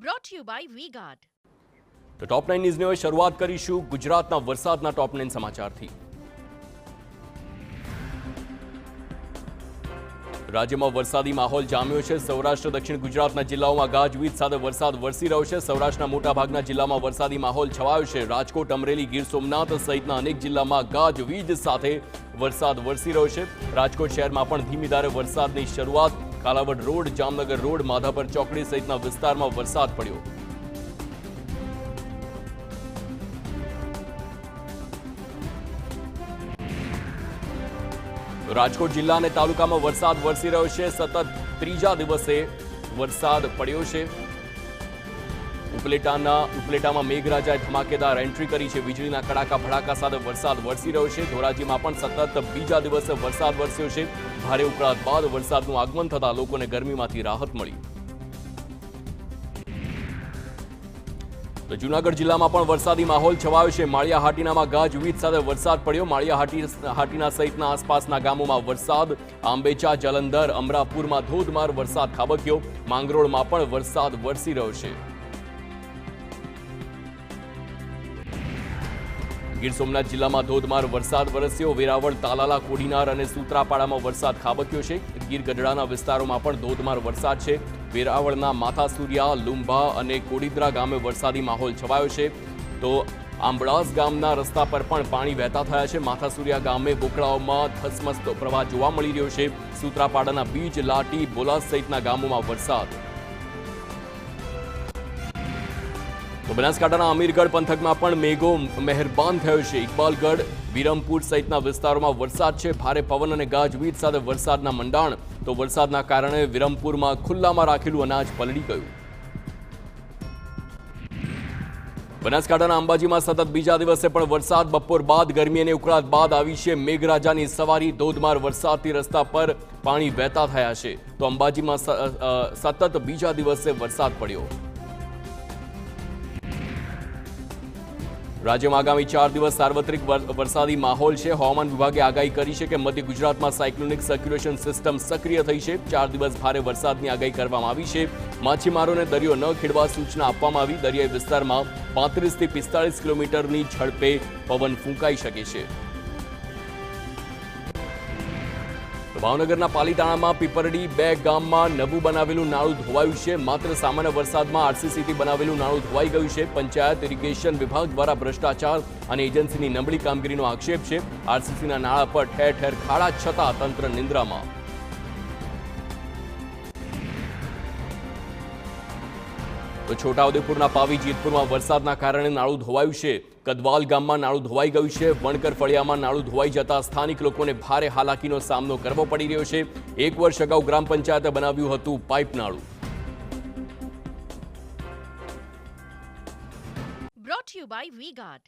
brought to you by V-Guard. તો ટોપ 9 ન્યૂઝની શરૂઆત કરીશું ગુજરાતના વરસાદના ટોપ 9 સમાચારથી। રાજ્યમાં વરસાદી માહોલ જામ્યો છે। સૌરાષ્ટ્ર દક્ષિણ ગુજરાતના જિલ્લાઓમાં ગાજવીજ સાથે વરસાદ વરસી રહ્યો છે। સૌરાષ્ટ્રના મોટાભાગના જિલ્લામાં વરસાદી માહોલ છવાયો છે। રાજકોટ, અમરેલી, ગીર સોમનાથ સહિતના અનેક જિલ્લામાં ગાજવીજ સાથે વરસાદ વરસી રહ્યો છે। રાજકોટ શહેરમાં પણ ધીમી ધારે વરસાદની શરૂઆત। કાલાવડ રોડ, જામનગર રોડ, માધાપર ચોકડી સહિતના વિસ્તારમાં વરસાદ પડ્યો। રાજકોટ જિલ્લા અને તાલુકામાં વરસાદ વરસી રહ્યો છે। સતત ત્રીજા દિવસે વરસાદ પડ્યો છે। ઉપલેટામાં મેઘરાજાએ ધમાકેદાર એન્ટ્રી કરી છે। વીજળીના કડાકા ભડાકા સાથે વરસાદ વરસી રહ્યો છે। ધોરાજીમાં પણ સતત બીજા દિવસે વરસાદ વરસ્યો છે। ભારે ઉકળાટ બાદ વરસાદનું આગમન થતાં લોકોને ગરમીમાંથી રાહત મળી। તો જૂનાગઢ જિલ્લામાં પણ વરસાદી માહોલ છવાયો છે। માળિયા હાટીનામાં ગાજવીજ સાથે વરસાદ પડ્યો। માળિયા હાટીના સહિતના આસપાસના ગામોમાં વરસાદ। આંબેચા, જલંધર, અમરાપુરમાં ધોધમાર વરસાદ ખાબક્યો। માંગરોળમાં પણ વરસાદ વરસી રહ્યો છે। ગીર સોમનાથ જિલ્લામાં ધોધમાર વરસાદ વરસ્યો। વેરાવળ, તાલાલા, કોડીનાર અને સૂત્રાપાડામાં વરસાદ ખાબક્યો છે। ગીર ગઢડાના વિસ્તારોમાં પણ ધોધમાર વરસાદ છે। વેરાવળના માથાસુરિયા, લુંભા અને કોડીદ્રા ગામે વરસાદી માહોલ છવાયો છે। તો આંબળાસ ગામના રસ્તા પર પણ પાણી વહેતા થયા છે। માથાસુરિયા ગામે બોકડાઓમાં ધસમસતો પ્રવાહ જોવા મળી રહ્યો છે। સૂત્રાપાડાના બીજ, લાટી, બોલાસ સહિતના ગામોમાં વરસાદ। તો બનાસકાંઠાના અમીરગઢ પંથકમાં પણ મેઘો મહેરબાન થયો છે। ઇકબાલગઢ, વિરમપુર સહિતના વિસ્તારોમાં વરસાદ છે। ભારે પવન અને ગાજવીજ સાથે વરસાદના મંડાણ। તો વરસાદના કારણે વિરમપુરમાં ખુલ્લામાં રાખેલું અનાજ પલળી ગયું। બનાસકાંઠાના અંબાજીમાં સતત બીજા દિવસે પણ વરસાદ। બપોર બાદ ગરમી અને ઉકળાટ બાદ આવી છે મેઘરાજાની સવારી। ધોધમાર વરસાદથી રસ્તા પર પાણી વહેતા થયા છે। તો અંબાજીમાં સતત બીજા દિવસે વરસાદ પડ્યો। રાજ્યમાં આગામી 4 દિવસ સાર્વત્રિક વરસાદી માહોલ છે। હવામાન વિભાગે આગાહી કરી છે કે મધ્ય ગુજરાતમાં સાયક્લોનિક સર્ક્યુલેશન સિસ્ટમ સક્રિય થઈ છે। 4 દિવસ ભારે વરસાદની આગાહી કરવામાં આવી છે। માછીમારોને દરિયો ન ખેડવા સૂચના આપવામાં આવી। દરિયાઈ વિસ્તારમાં 35 થી 45 કિલોમીટરની ઝડપે પવન ફૂંકાઈ શકે છે। ભાવનગરના પાલીતાણામાં પીપરડી 2 ગામમાં નવું બનાવેલું નાળું ધોવાયું છે। માત્ર સામાન્ય વરસાદમાં આરસીસીથી બનાવેલું નાળું ધોવાઈ ગયું છે। પંચાયત ઇરિગેશન વિભાગ દ્વારા ભ્રષ્ટાચાર અને એજન્સીની નબળી કામગીરીનો આક્ષેપ છે। આરસીસીના નાળા પર ઠેર ઠેર ખાડા છતાં તંત્ર નિંદ્રામાં। તો છોટાઉદેપુરના પાવી જેતપુરમાં વરસાદના કારણે નાળું ધોવાયું છે। કદવાલ ગામમાં નાળું ધોવાઈ ગયું છે। વણકર ફળિયામાં નાળું ધોવાઈ જતા સ્થાનિક લોકોને ભારે હાલાકીનો સામનો કરવો પડી રહ્યો છે। 1 વર્ષ અગાઉ ગ્રામ પંચાયતે બનાવ્યું હતું pipe નાળું। Brought to you by V-Guard.